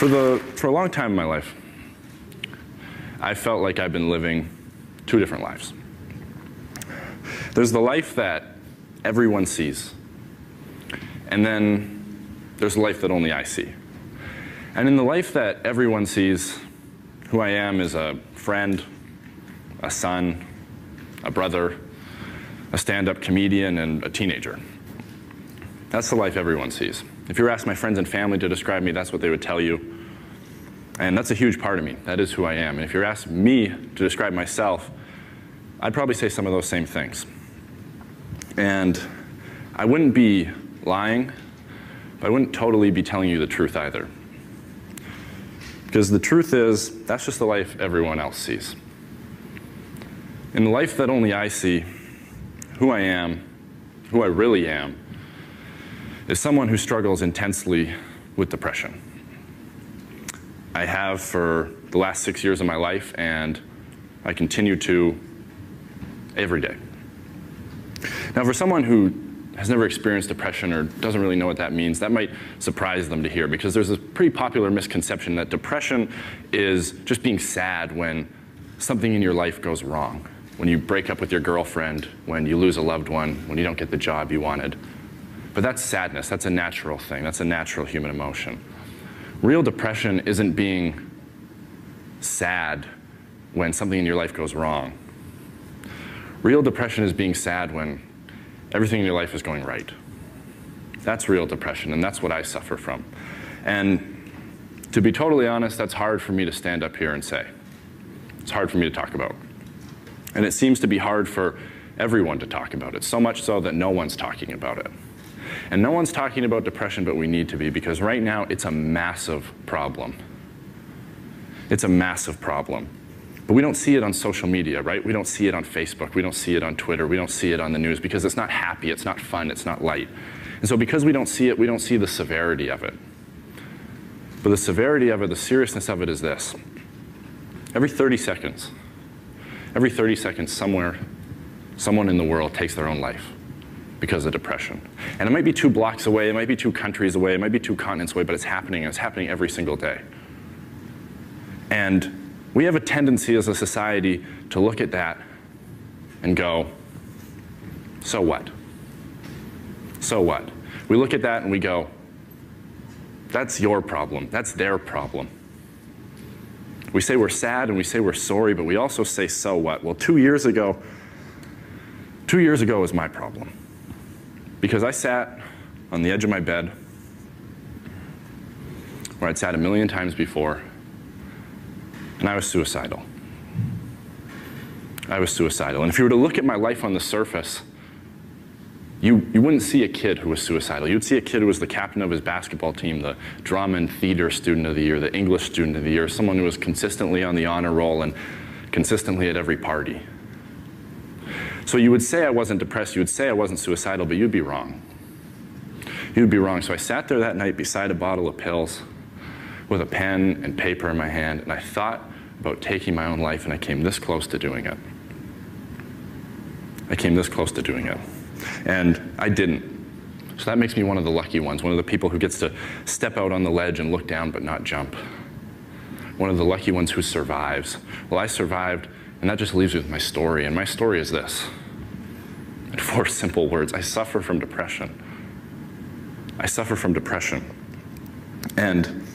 For a long time in my life, I felt like I've been living two different lives. There's the life that everyone sees, and then there's the life that only I see. And in the life that everyone sees, who I am is a friend, a son, a brother, a stand-up comedian, and a teenager. That's the life everyone sees. If you were asked my friends and family to describe me, that's what they would tell you. And that's a huge part of me. That is who I am. And if you're asked me to describe myself, I'd probably say some of those same things. And I wouldn't be lying, but I wouldn't totally be telling you the truth either. Because the truth is, that's just the life everyone else sees. In the life that only I see, who I am, who I really am, is someone who struggles intensely with depression. I have for the last 6 years of my life, and I continue to every day. Now, for someone who has never experienced depression or doesn't really know what that means, that might surprise them to hear, because there's a pretty popular misconception that depression is just being sad when something in your life goes wrong. When you break up with your girlfriend, when you lose a loved one, when you don't get the job you wanted. But that's sadness. That's a natural thing. That's a natural human emotion. Real depression isn't being sad when something in your life goes wrong. Real depression is being sad when everything in your life is going right. That's real depression, and that's what I suffer from. And to be totally honest, that's hard for me to stand up here and say. It's hard for me to talk about. And it seems to be hard for everyone to talk about it, so much so that no one's talking about it. And no one's talking about depression, but we need to be, because right now it's a massive problem. It's a massive problem. But we don't see it on social media, right? We don't see it on Facebook. We don't see it on Twitter. We don't see it on the news, because it's not happy, it's not fun, it's not light. And so because we don't see it, we don't see the severity of it. But the severity of it, the seriousness of it is this. Every 30 seconds, somewhere, someone in the world takes their own life because of depression. And it might be 2 blocks away, it might be 2 countries away, it might be 2 continents away, but it's happening, and it's happening every single day. And we have a tendency as a society to look at that and go, so what? So what? We look at that and we go, that's your problem, that's their problem. We say we're sad and we say we're sorry, but we also say, so what? Well, 2 years ago was my problem. Because I sat on the edge of my bed, where I'd sat a million times before, and I was suicidal. I was suicidal. And if you were to look at my life on the surface, you wouldn't see a kid who was suicidal. You'd see a kid who was the captain of his basketball team, the drama and theater student of the year, the English student of the year, someone who was consistently on the honor roll and consistently at every party. So you would say I wasn't depressed, you would say I wasn't suicidal, but you'd be wrong. You'd be wrong. So I sat there that night beside a bottle of pills with a pen and paper in my hand, and I thought about taking my own life, and I came this close to doing it. I came this close to doing it. And I didn't. So that makes me one of the lucky ones, one of the people who gets to step out on the ledge and look down but not jump. One of the lucky ones who survives. Well, I survived, and that just leaves me with my story, and my story is this. In 4 simple words, I suffer from depression. I suffer from depression. And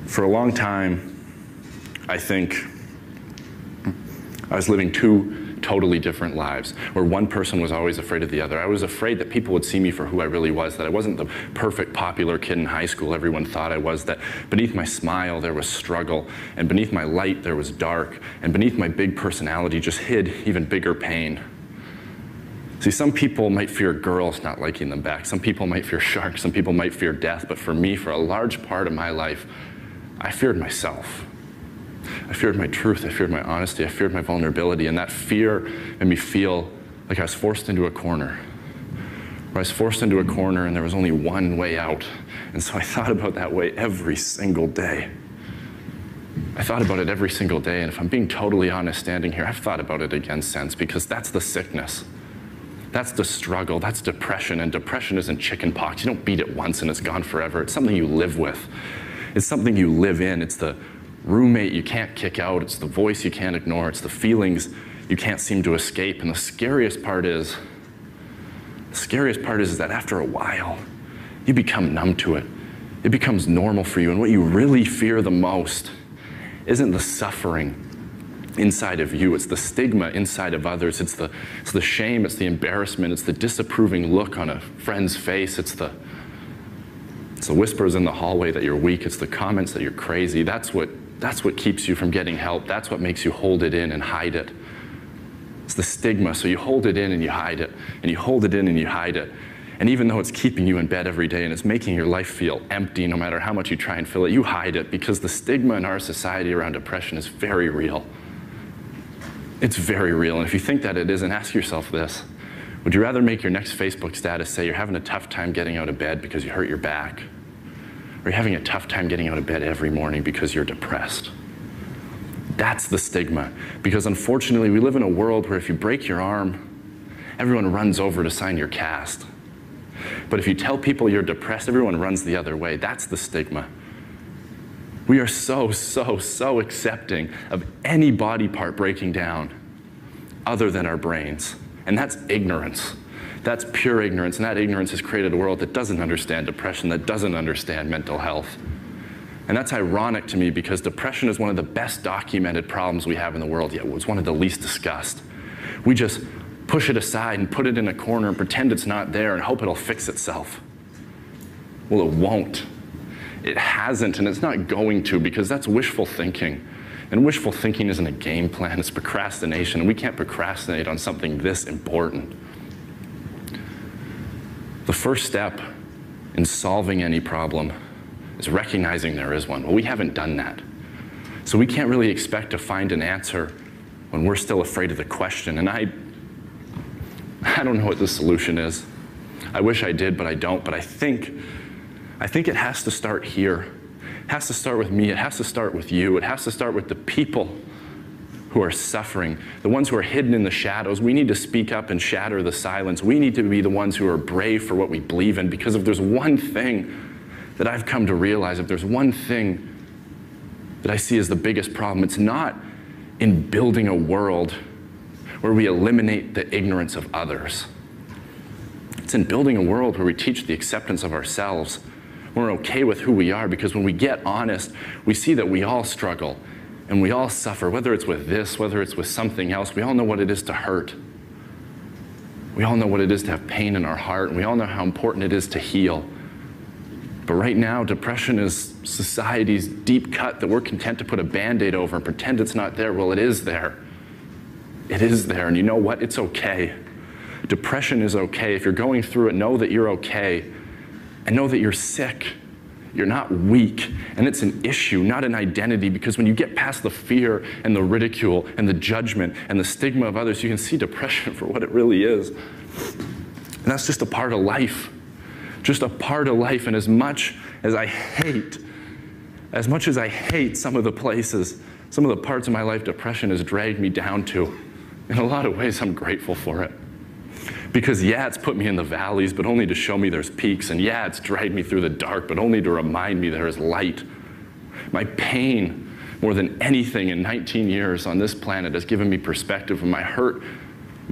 for a long time, I think I was living 2 totally different lives, where one person was always afraid of the other. I was afraid that people would see me for who I really was, that I wasn't the perfect popular kid in high school everyone thought I was, that beneath my smile there was struggle, and beneath my light there was dark, and beneath my big personality just hid even bigger pain. See, some people might fear girls not liking them back, some people might fear sharks, some people might fear death, but for me, for a large part of my life, I feared myself. I feared my truth, I feared my honesty, I feared my vulnerability, and that fear made me feel like I was forced into a corner. Where I was forced into a corner and there was only one way out. And so I thought about that way every single day. I thought about it every single day, and if I'm being totally honest standing here, I've thought about it again since, because that's the sickness. That's the struggle, that's depression, and depression isn't chicken pox. You don't beat it once and it's gone forever. It's something you live with. It's something you live in. It's the roommate you can't kick out. It's the voice you can't ignore. It's the feelings you can't seem to escape. And the scariest part is that after a while, you become numb to it. It becomes normal for you. And what you really fear the most isn't the suffering inside of you. It's the stigma inside of others. It's the shame. It's the embarrassment. It's the disapproving look on a friend's face. It's the whispers in the hallway that you're weak. It's the comments that you're crazy. That's what keeps you from getting help. That's what makes you hold it in and hide it. It's the stigma. So you hold it in and you hide it, and you hold it in and you hide it. And even though it's keeping you in bed every day and it's making your life feel empty no matter how much you try and fill it, you hide it because the stigma in our society around depression is very real. It's very real. And if you think that it isn't, ask yourself this. Would you rather make your next Facebook status say you're having a tough time getting out of bed because you hurt your back? Or you're having a tough time getting out of bed every morning because you're depressed? That's the stigma. Because unfortunately, we live in a world where if you break your arm, everyone runs over to sign your cast. But if you tell people you're depressed, everyone runs the other way. That's the stigma. We are so accepting of any body part breaking down other than our brains. And that's ignorance. That's pure ignorance. And that ignorance has created a world that doesn't understand depression, that doesn't understand mental health. And that's ironic to me because depression is one of the best documented problems we have in the world, yet it's one of the least discussed. We just push it aside and put it in a corner and pretend it's not there and hope it'll fix itself. Well, it won't. It hasn't, and it's not going to, because that's wishful thinking. And wishful thinking isn't a game plan, it's procrastination, and we can't procrastinate on something this important. The first step in solving any problem is recognizing there is one. Well, we haven't done that. So we can't really expect to find an answer when we're still afraid of the question. And I don't know what the solution is. I wish I did, but I don't. But I think it has to start here. It has to start with me. It has to start with you. It has to start with the people who are suffering, the ones who are hidden in the shadows. We need to speak up and shatter the silence. We need to be the ones who are brave for what we believe in, because if there's one thing that I've come to realize, if there's one thing that I see as the biggest problem, it's not in building a world where we eliminate the ignorance of others. It's in building a world where we teach the acceptance of ourselves. We're okay with who we are, because when we get honest, we see that we all struggle and we all suffer, whether it's with this, whether it's with something else. We all know what it is to hurt. We all know what it is to have pain in our heart, and we all know how important it is to heal. But right now, depression is society's deep cut that we're content to put a Band-Aid over and pretend it's not there. Well, it is there. It is there, and you know what? It's okay. Depression is okay. If you're going through it, know that you're okay, and know that you're sick. You're not weak, and it's an issue, not an identity, because when you get past the fear and the ridicule and the judgment and the stigma of others, you can see depression for what it really is. And that's just a part of life. Just a part of life. And as much as I hate some of the places, some of the parts of my life depression has dragged me down to, in a lot of ways I'm grateful for it. Because yeah, it's put me in the valleys, but only to show me there's peaks. And yeah, it's dragged me through the dark, but only to remind me there is light. My pain, more than anything in 19 years on this planet, has given me perspective. And my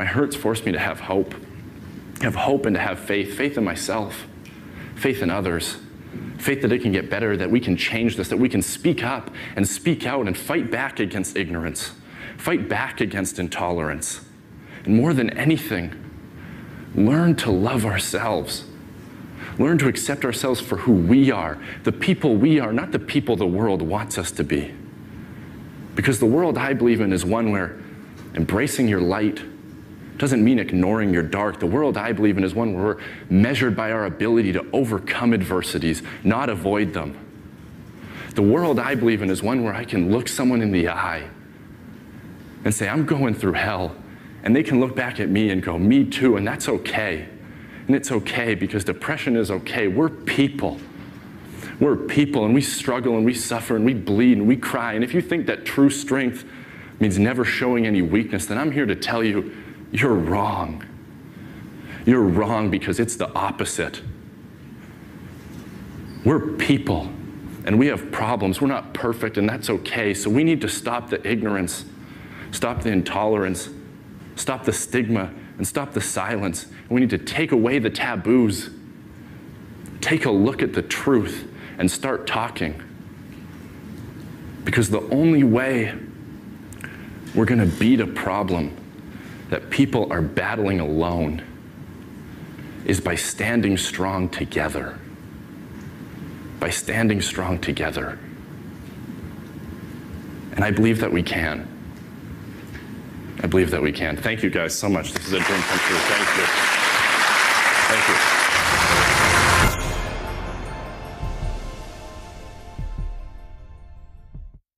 hurt's forced me to have hope and to have faith in myself, faith in others, faith that it can get better, that we can change this, that we can speak up and speak out and fight back against ignorance, fight back against intolerance. And more than anything, learn to love ourselves. Learn to accept ourselves for who we are, the people we are, not the people the world wants us to be. Because the world I believe in is one where embracing your light doesn't mean ignoring your dark. The world I believe in is one where we're measured by our ability to overcome adversities, not avoid them. The world I believe in is one where I can look someone in the eye and say, I'm going through hell. And they can look back at me and go, me too, and that's okay. And it's okay, because depression is okay. We're people. We're people, and we struggle, and we suffer, and we bleed, and we cry. And if you think that true strength means never showing any weakness, then I'm here to tell you, you're wrong. You're wrong because it's the opposite. We're people, and we have problems. We're not perfect, and that's okay. So we need to stop the ignorance, stop the intolerance, stop the stigma, and stop the silence. And we need to take away the taboos. Take a look at the truth and start talking. Because the only way we're going to beat a problem that people are battling alone is by standing strong together. By standing strong together. And I believe that we can. I believe that we can. Thank you guys so much. This is a dream come true. Thank you. Thank you.